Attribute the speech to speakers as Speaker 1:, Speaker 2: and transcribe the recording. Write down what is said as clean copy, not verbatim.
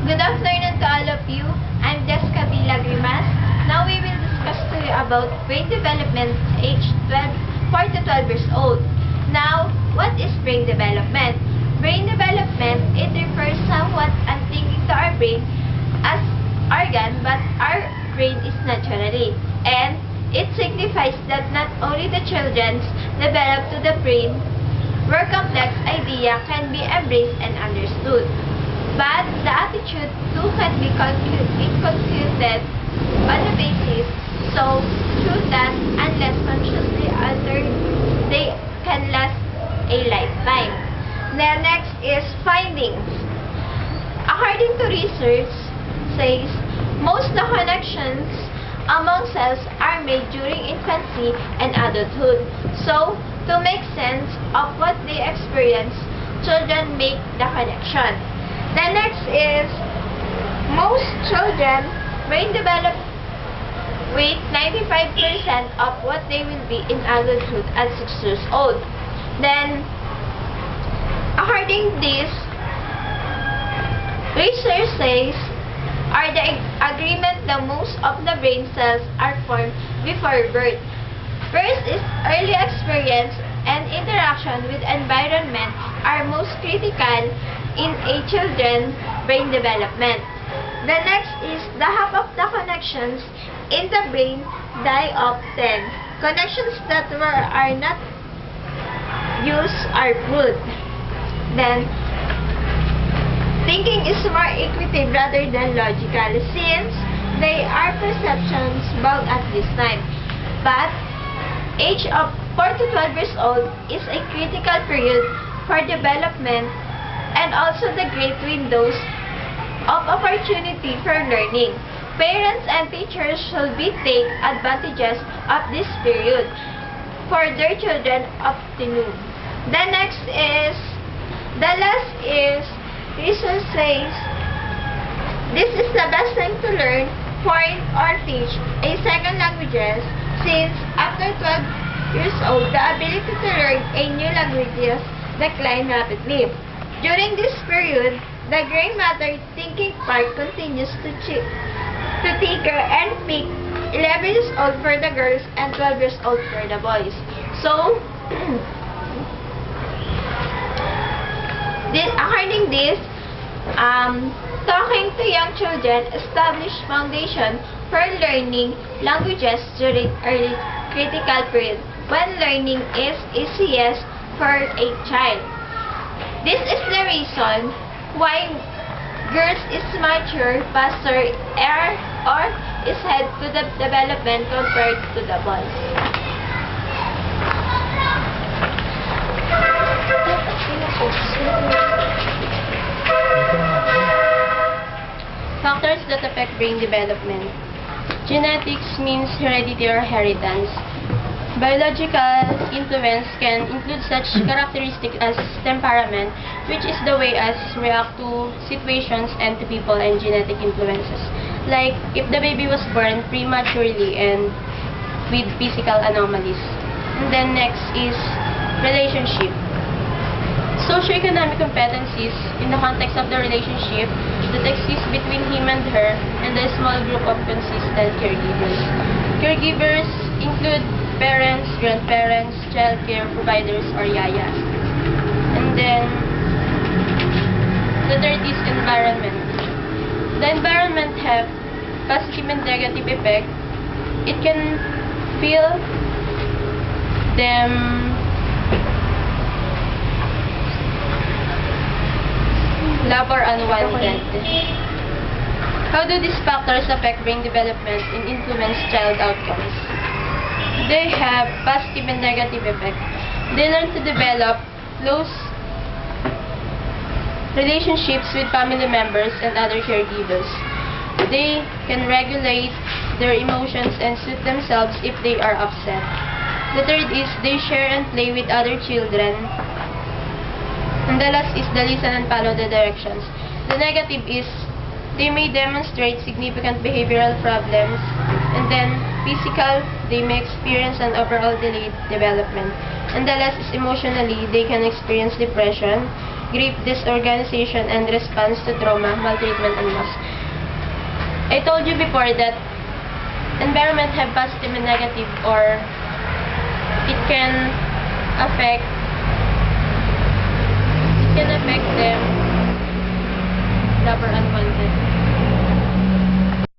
Speaker 1: Good afternoon to all of you. I'm Jessica B. Lagrimas. Now we will discuss to you about brain development age 4 to 12 years old. Now, what is brain development? Brain development, it refers somewhat and thinking to our brain as organ, but our brain is naturally. And it signifies that not only the children's develop to the brain where complex idea can be embraced and understood, but the attitude too can be inculcated on the basis so true that unless consciously altered, they can last a lifetime. The next is findings. According to research, says most the connections among cells are made during infancy and adulthood. So, to make sense of what they experience, children make the connection. The next is most children brain develop with 95% of what they will be in adulthood at 6 years old. Then, according to this, research says are the agreement that most of the brain cells are formed before birth. First is early experience and interaction with environment are most critical in a children's brain development. The next is the half of the connections in the brain die of 10. Connections that are not used are good. Then, thinking is more intuitive rather than logical since they are perceptions bound at this time. But, age of 4 to 12 years old is a critical period for development and also the great windows of opportunity for learning. Parents and teachers should take advantages of this period for their children optimum. The next is, the last is, research says, this is the best time to learn, foreign or teach a second languages since after 12 years old, the ability to learn a new languages decline rapidly. During this period, the gray matter thinking part continues to thicker and peak 11 years old for the girls and 12 years old for the boys. So, according this, talking to young children establish foundation for learning languages during early critical period when learning is easiest for a child. This is the reason why girls is mature faster or is head to the development compared to the boys.
Speaker 2: Factors that affect brain development. Genetics means heredity or inheritance. Biological influence can include such characteristics as temperament, which is the way us react to situations and to people, and genetic influences. Like if the baby was born prematurely and with physical anomalies. And then next is relationship. Socioeconomic competencies in the context of the relationship that exists between him and her and the small group of consistent caregivers. Caregivers include parents, grandparents, child care providers, or yayas. And then, the third is environment. The environment have positive and negative effect. It can feel them love or unwanted. How do these factors affect brain development and influence child outcomes? They have positive and negative effects. They learn to develop close relationships with family members and other caregivers. They can regulate their emotions and suit themselves if they are upset. The third is they share and play with other children. And the last is the listen and follow the directions. The negative is they may demonstrate significant behavioral problems. And then physical, they may experience an overall delayed development. And the last is emotionally, they can experience depression, grief, disorganization, and response to trauma, maltreatment, and loss. I told you before that environment have positive and negative, or it can affect